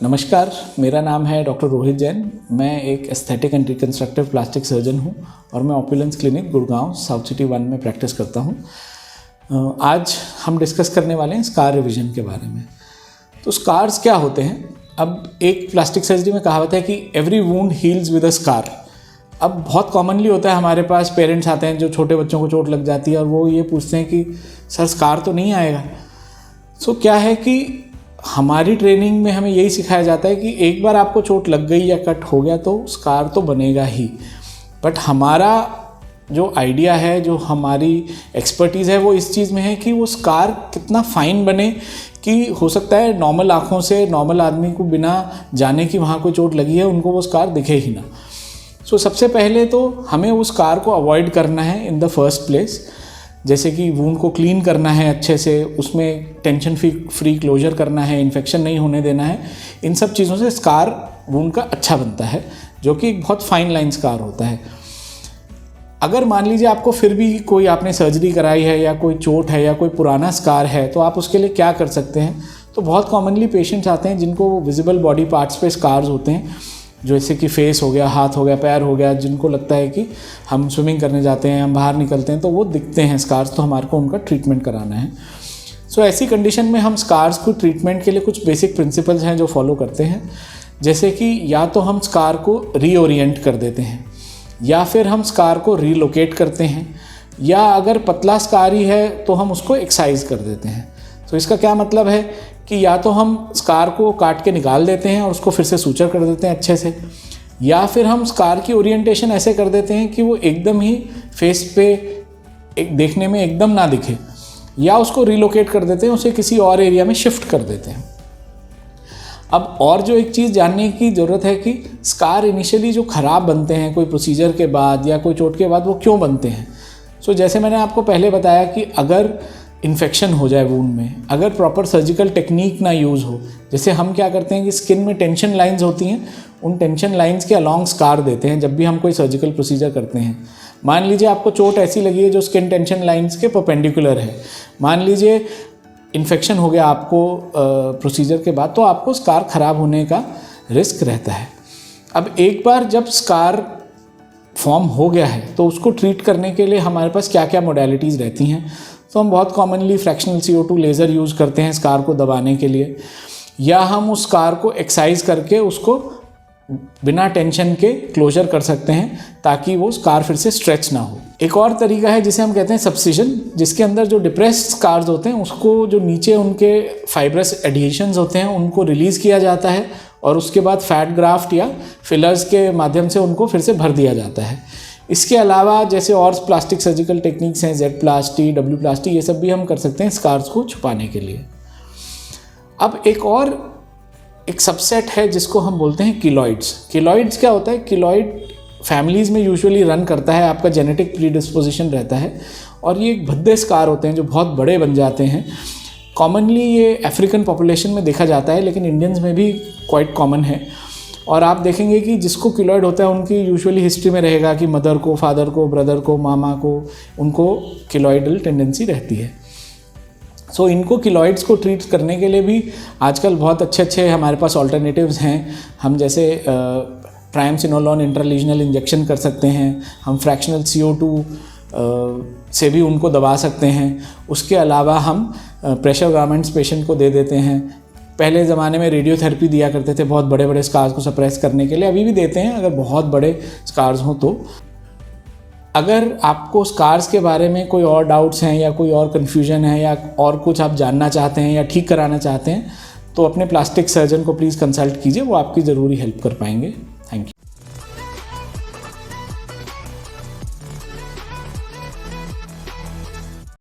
नमस्कार, मेरा नाम है डॉक्टर रोहित जैन। मैं एक aesthetic and reconstructive plastic surgeon हूं और मैं opulence clinic Gurgaon south city 1 में प्रैक्टिस करता हूं। आज हम डिस्कस करने वाले हैं स्कार रिविजन के बारे में। तो स्कार्स क्या होते हैं? अब एक प्लास्टिक सर्जरी में कहावत है कि every wound heels with a scar. अब बहुत कॉमनली होता है, हमारे पास पेरेंट्स आते हैं जो छोटे बच्चों को चोट लग जाती है और वो ये पूछते हैं कि सर स्कार तो नहीं आएगा। सो क्या है कि हमारी ट्रेनिंग में हमें यही सिखाया जाता है कि एक बार आपको चोट लग गई या कट हो गया तो स्कार तो बनेगा ही। बट हमारा जो आइडिया है, जो हमारी एक्सपर्टीज़ है, वो इस चीज़ में है कि वो स्कार कितना फाइन बने कि हो सकता है नॉर्मल आँखों से नॉर्मल आदमी को बिना जाने कि वहाँ कोई चोट लगी है उनको वो स्कार दिखे ही ना। सो सबसे पहले तो हमें उस स्कार को अवॉइड करना है इन द फर्स्ट प्लेस। जैसे कि वूंड को क्लीन करना है अच्छे से, उसमें टेंशन फ्री क्लोजर करना है, इन्फेक्शन नहीं होने देना है। इन सब चीज़ों से स्कार वूंड का अच्छा बनता है, जो कि एक बहुत फाइन लाइन स्कार होता है। अगर मान लीजिए आपको फिर भी कोई आपने सर्जरी कराई है या कोई चोट है या कोई पुराना स्कार है, तो आप उसके लिए क्या कर सकते हैं? तो बहुत कॉमनली पेशेंट्स आते हैं जिनको विजिबल बॉडी पार्ट्स पे स्कार्स होते हैं, जैसे कि फेस हो गया, हाथ हो गया, पैर हो गया, जिनको लगता है कि हम स्विमिंग करने जाते हैं, हम बाहर निकलते हैं तो वो दिखते हैं स्कार्स, तो हमारे को उनका ट्रीटमेंट कराना है। सो ऐसी कंडीशन में हम स्कार्स को ट्रीटमेंट के लिए कुछ बेसिक प्रिंसिपल्स हैं जो फॉलो करते हैं। जैसे कि या तो हम स्कार को रीओरिएंट कर देते हैं, या फिर हम स्कार को रीलोकेट करते हैं, या अगर पतला स्कार ही है तो हम उसको एक्साइज कर देते हैं। तो इसका क्या मतलब है कि या तो हम स्कार को काट के निकाल देते हैं और उसको फिर से सूचर कर देते हैं अच्छे से, या फिर हम स्कार की ओरिएंटेशन ऐसे कर देते हैं कि वो एकदम ही फेस पे देखने में एकदम ना दिखे, या उसको रिलोकेट कर देते हैं, उसे किसी और एरिया में शिफ्ट कर देते हैं। अब और जो एक चीज़ जानने की ज़रूरत है कि स्कार इनिशियली जो ख़राब बनते हैं कोई प्रोसीजर के बाद या कोई चोट के बाद, वो क्यों बनते हैं। सो जैसे मैंने आपको पहले बताया कि अगर इन्फेक्शन हो जाए वूंड में, अगर प्रॉपर सर्जिकल टेक्निक ना यूज़ हो, जैसे हम क्या करते हैं कि स्किन में टेंशन लाइंस होती हैं, उन टेंशन लाइंस के अलॉन्ग स्कार देते हैं जब भी हम कोई सर्जिकल प्रोसीजर करते हैं। मान लीजिए आपको चोट ऐसी लगी है जो स्किन टेंशन लाइंस के परपेंडिकुलर है, मान लीजिए इन्फेक्शन हो गया आपको प्रोसीजर के बाद, तो आपको स्कार ख़राब होने का रिस्क रहता है। अब एक बार जब स्कार फॉर्म हो गया है तो उसको ट्रीट करने के लिए हमारे पास क्या क्या मोडेलिटीज़ रहती हैं। तो हम बहुत commonly fractional CO2 laser use करते हैं स्कार को दबाने के लिए, या हम उस स्कार को एक्साइज करके उसको बिना टेंशन के क्लोजर कर सकते हैं ताकि वो स्कार फिर से स्ट्रेच ना हो। एक और तरीका है जिसे हम कहते हैं सब्सिजन, जिसके अंदर जो डिप्रेस्ड स्कार्स होते हैं उसको, जो नीचे उनके फाइब्रस एडहेशंस होते हैं, उनको रिलीज़ किया जाता है और उसके बाद फैट ग्राफ्ट या फिलर्स के माध्यम से उनको फिर से भर दिया जाता है। इसके अलावा जैसे और प्लास्टिक सर्जिकल टेक्निक्स हैं, Z प्लास्टी, W प्लास्टी, ये सब भी हम कर सकते हैं स्कार्स को छुपाने के लिए। अब एक सबसेट है जिसको हम बोलते हैं कीलॉइड्स। कीलॉइड्स क्या होता है? कीलॉइड फैमिलीज़ में यूजुअली रन करता है, आपका जेनेटिक प्रीडिस्पोजिशन रहता है, और ये एक भद्दे स्कार होते हैं जो बहुत बड़े बन जाते हैं। कॉमनली ये अफ्रीकन पॉपुलेशन में देखा जाता है, लेकिन इंडियंस में भी क्वाइट कॉमन है। और आप देखेंगे कि जिसको कीलॉइड होता है उनकी यूजुअली हिस्ट्री में रहेगा कि मदर को, फादर को, ब्रदर को, मामा को, उनको कीलॉइडल टेंडेंसी रहती है। सो इनको कीलॉइड्स को ट्रीट करने के लिए भी आजकल बहुत अच्छे हमारे पास ऑल्टरनेटिव्स हैं। हम जैसे ट्राइमसिनोलॉन इंट्रालीजनल इंजेक्शन कर सकते हैं, हम फ्रैक्शनल CO2 से भी उनको दबा सकते हैं। उसके अलावा हम प्रेशर गारमेंट्स पेशेंट को दे देते हैं। पहले ज़माने में रेडियोथेरेपी दिया करते थे बहुत बड़े बड़े स्कार्स को सप्रेस करने के लिए, अभी भी देते हैं अगर बहुत बड़े स्कार्स हों तो। अगर आपको स्कार्स के बारे में कोई और डाउट्स हैं या कोई और कन्फ्यूजन है या और कुछ आप जानना चाहते हैं या ठीक कराना चाहते हैं, तो अपने प्लास्टिक सर्जन को प्लीज़ कंसल्ट कीजिए, वो आपकी ज़रूरी हेल्प कर पाएंगे। Thank you.